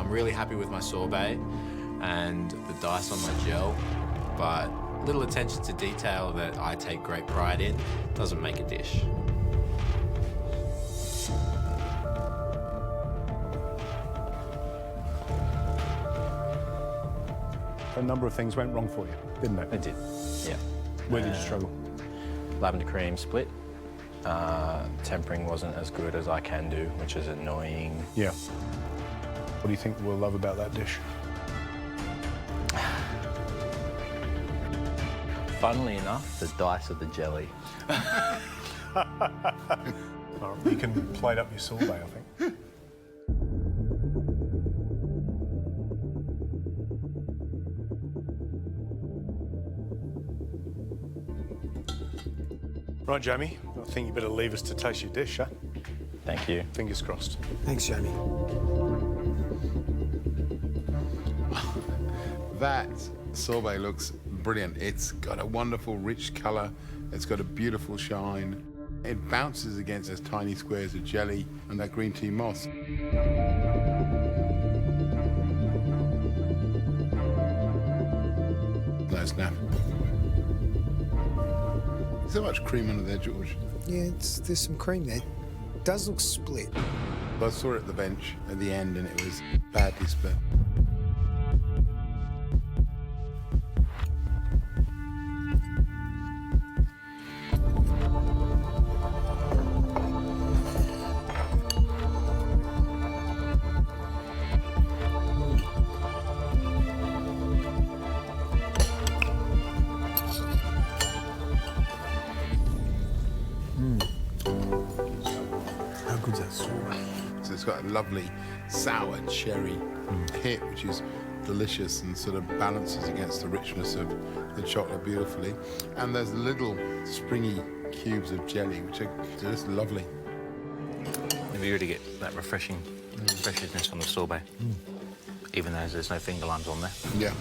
I'm really happy with my sorbet and the dice on my gel, but little attention to detail that I take great pride in doesn't make a dish. A number of things went wrong for you, didn't they? It did, yeah. Where did you struggle? Lavender cream split. Tempering wasn't as good as I can do, which is annoying. Yeah. What do you think we'll love about that dish? Funnily enough, the dice of the jelly. All right, you can plate up your sorbet, I think. Right, Jamie, I think you better leave us to taste your dish, huh? Thank you. Fingers crossed. Thanks, Jamie. That sorbet looks brilliant. It's got a wonderful, rich colour. It's got a beautiful shine. It bounces against those tiny squares of jelly and that green tea moss. No snap. So much cream under there, George. Yeah, there's some cream there. It does look split. I saw it at the bench at the end and it was badly split. How good's that sorbet? So it's got a lovely sour cherry hit, which is delicious and sort of balances against the richness of the chocolate beautifully. And there's little springy cubes of jelly, which are just lovely. If you really get that refreshing freshness from the sorbet, even though there's no finger limes on there. Yeah.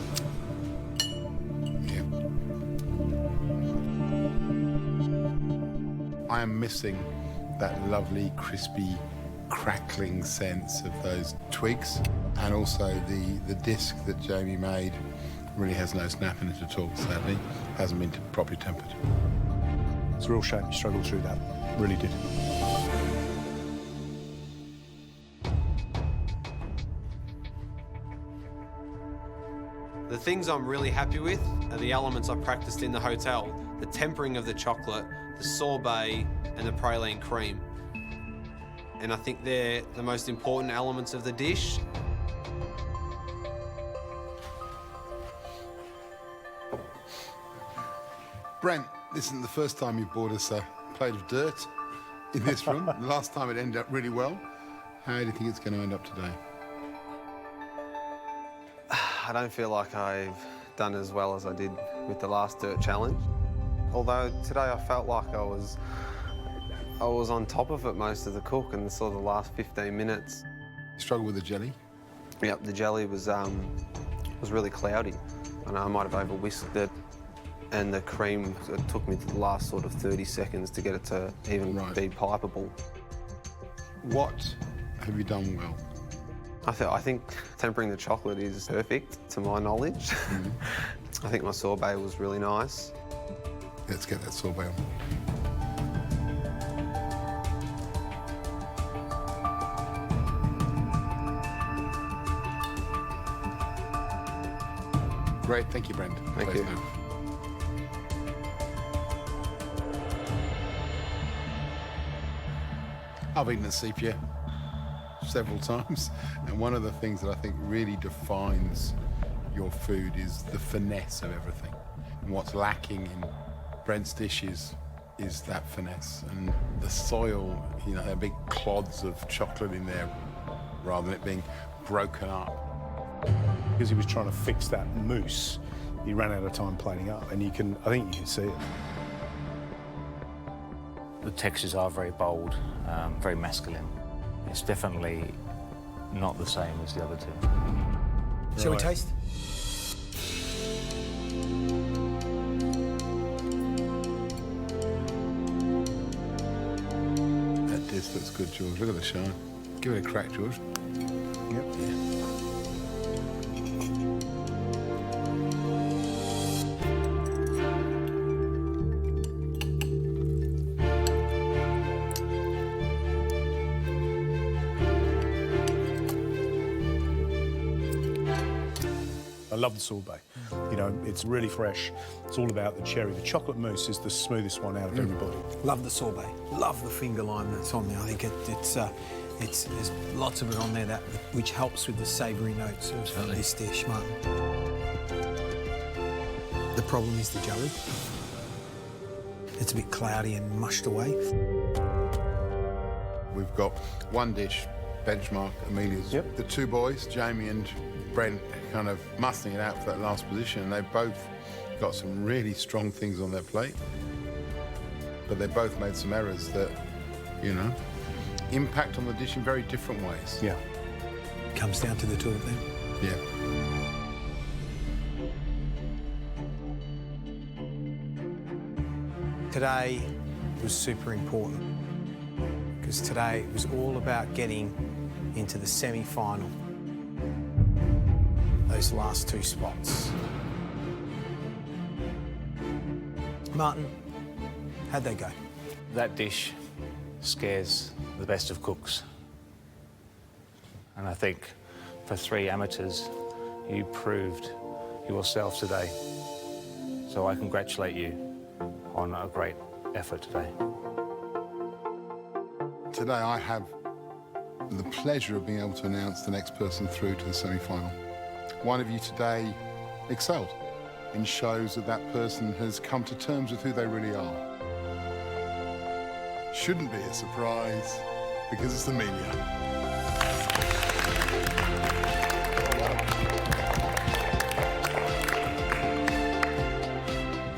Yeah. I am missing that lovely, crispy, crackling sense of those twigs. And also the disc that Jamie made really has no snap in it at all, sadly. Hasn't been properly tempered. It's a real shame you struggled through that. Really did. The things I'm really happy with are the elements I practiced in the hotel, the tempering of the chocolate, the sorbet, and the praline cream. And I think they're the most important elements of the dish. Brent, this isn't the first time you've bought us a plate of dirt in this room. The last time it ended up really well. How do you think it's going to end up today? I don't feel like I've done as well as I did with the last dirt challenge. Although today I felt like I was on top of it most of the cook and sort of the last 15 minutes. Struggle with the jelly? Yep, the jelly was really cloudy, and I might have over-whisked it. And the cream, it took me to the last sort of 30 seconds to get it to even be pipeable. What have you done well? I think tempering the chocolate is perfect, to my knowledge. I think my sorbet was really nice. Let's get that sorbet on. Great, thank you, Brent. Thank you. Now. I've eaten at sepia several times, and one of the things that I think really defines your food is the finesse of everything. And what's lacking in Brent's dishes is that finesse. And the soil, you know, there are big clods of chocolate in there rather than it being broken up. Because he was trying to fix that mousse, he ran out of time plating up, and I think you can see it. The textures are very bold, very masculine. It's definitely not the same as the other two. Shall we taste? That dish looks good, George. Look at the shine. Give it a crack, George. Yep. Yeah. love the sorbet. You know, it's really fresh. It's all about the cherry. The chocolate mousse is the smoothest one out of everybody. Love the sorbet. Love the finger lime that's on there. I think there's lots of it on there which helps with the savoury notes of this dish, Martin. The problem is the jelly. It's a bit cloudy and mushed away. We've got one dish, benchmark, Amelia's. Yep. The two boys, Jamie and Brent, kind of muscling it out for that last position, and they've both got some really strong things on their plate. But they both made some errors that, you know, impact on the dish in very different ways. Yeah. Comes down to the two of them. Yeah. Today was super important because today it was all about getting into the semi-final. Those last two spots. Martin, how'd they go? That dish scares the best of cooks. And I think for three amateurs, you proved yourself today. So I congratulate you on a great effort today. Today I have the pleasure of being able to announce the next person through to the semi-final. One of you today excelled and shows that that person has come to terms with who they really are. Shouldn't be a surprise because it's Amelia.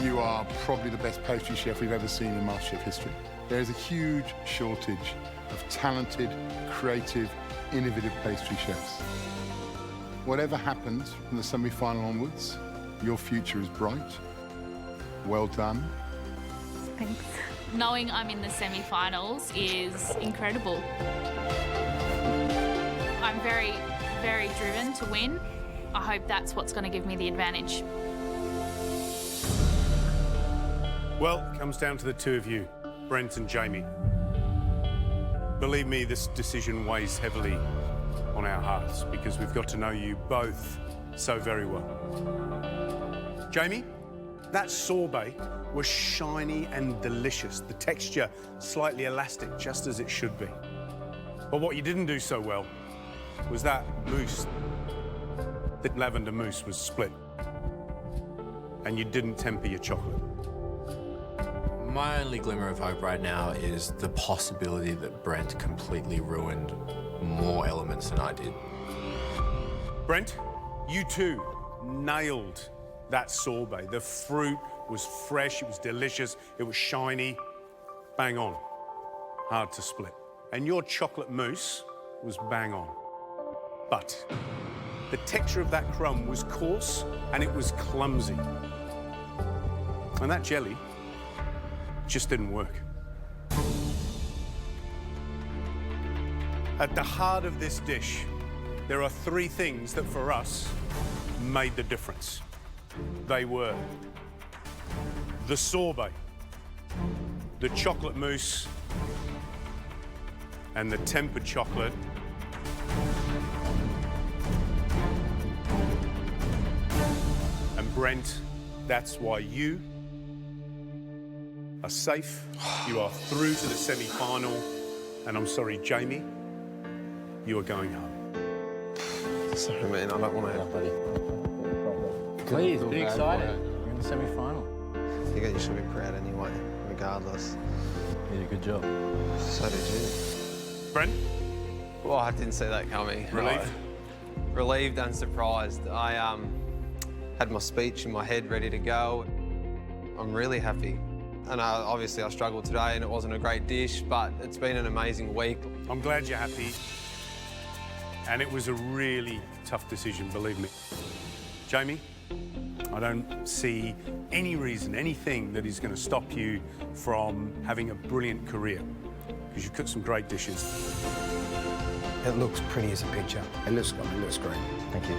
You are probably the best pastry chef we've ever seen in MasterChef history. There is a huge shortage of talented, creative, innovative pastry chefs. Whatever happens from the semi-final onwards, your future is bright. Well done. Thanks. Knowing I'm in the semi-finals is incredible. I'm very, very driven to win. I hope that's what's going to give me the advantage. Well, it comes down to the two of you, Brent and Jamie. Believe me, this decision weighs heavily on our hearts because we've got to know you both so very well. Jamie, that sorbet was shiny and delicious. The texture slightly elastic, just as it should be. But what you didn't do so well was that mousse. The lavender mousse was split. And you didn't temper your chocolate. My only glimmer of hope right now is the possibility that Brent completely ruined more elements than I did. Brent, you too nailed that sorbet. The fruit was fresh, it was delicious, it was shiny. Bang on. Hard to split. And your chocolate mousse was bang on. But the texture of that crumb was coarse and it was clumsy. And that jelly just didn't work. At the heart of this dish, there are three things that for us made the difference. They were the sorbet, the chocolate mousse, and the tempered chocolate. And Brent, that's why you are safe, you are through to the semi-final, and I'm sorry, Jamie, you are going home. Sorry, man, I don't want to. Please, be excited. You're in the semi-final. I think you should be proud anyway, regardless. You did a good job. So did you. Brent? Well, I didn't see that coming. Relieved? Relieved and surprised. I had my speech in my head ready to go. I'm really happy. And obviously I struggled today and it wasn't a great dish, but it's been an amazing week. I'm glad you're happy. And it was a really tough decision, believe me. Jamie, I don't see any reason, anything that is going to stop you from having a brilliant career, because you cooked some great dishes. It looks pretty as a picture. It looks great. Thank you.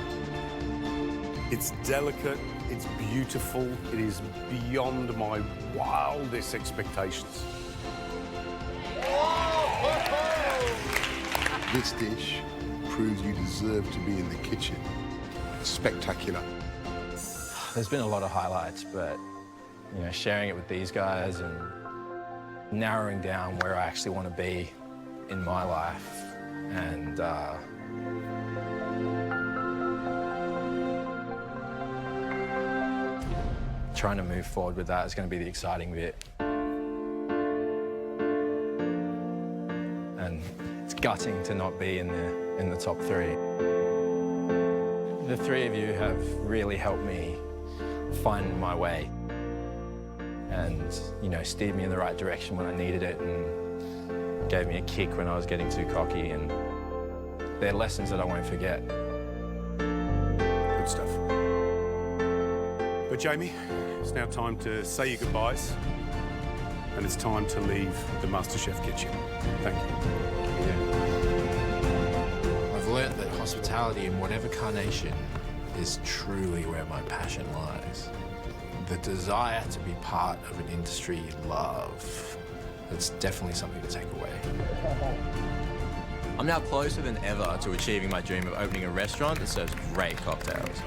It's delicate, it's beautiful, it is beyond my wildest expectations. This dish proves you deserve to be in the kitchen. Spectacular. There's been a lot of highlights, but you know, sharing it with these guys and narrowing down where I actually want to be in my life, and trying to move forward with that is going to be the exciting bit. And it's gutting to not be in the top 3. The 3 of you have really helped me find my way, and you know, steered me in the right direction when I needed it, and gave me a kick when I was getting too cocky, and they're lessons that I won't forget. Good stuff. But Jamie, it's now time to say your goodbyes, and it's time to leave the MasterChef kitchen. Thank you. I've learnt that hospitality in whatever carnation is truly where my passion lies. The desire to be part of an industry you love, it's definitely something to take away. I'm now closer than ever to achieving my dream of opening a restaurant that serves great cocktails.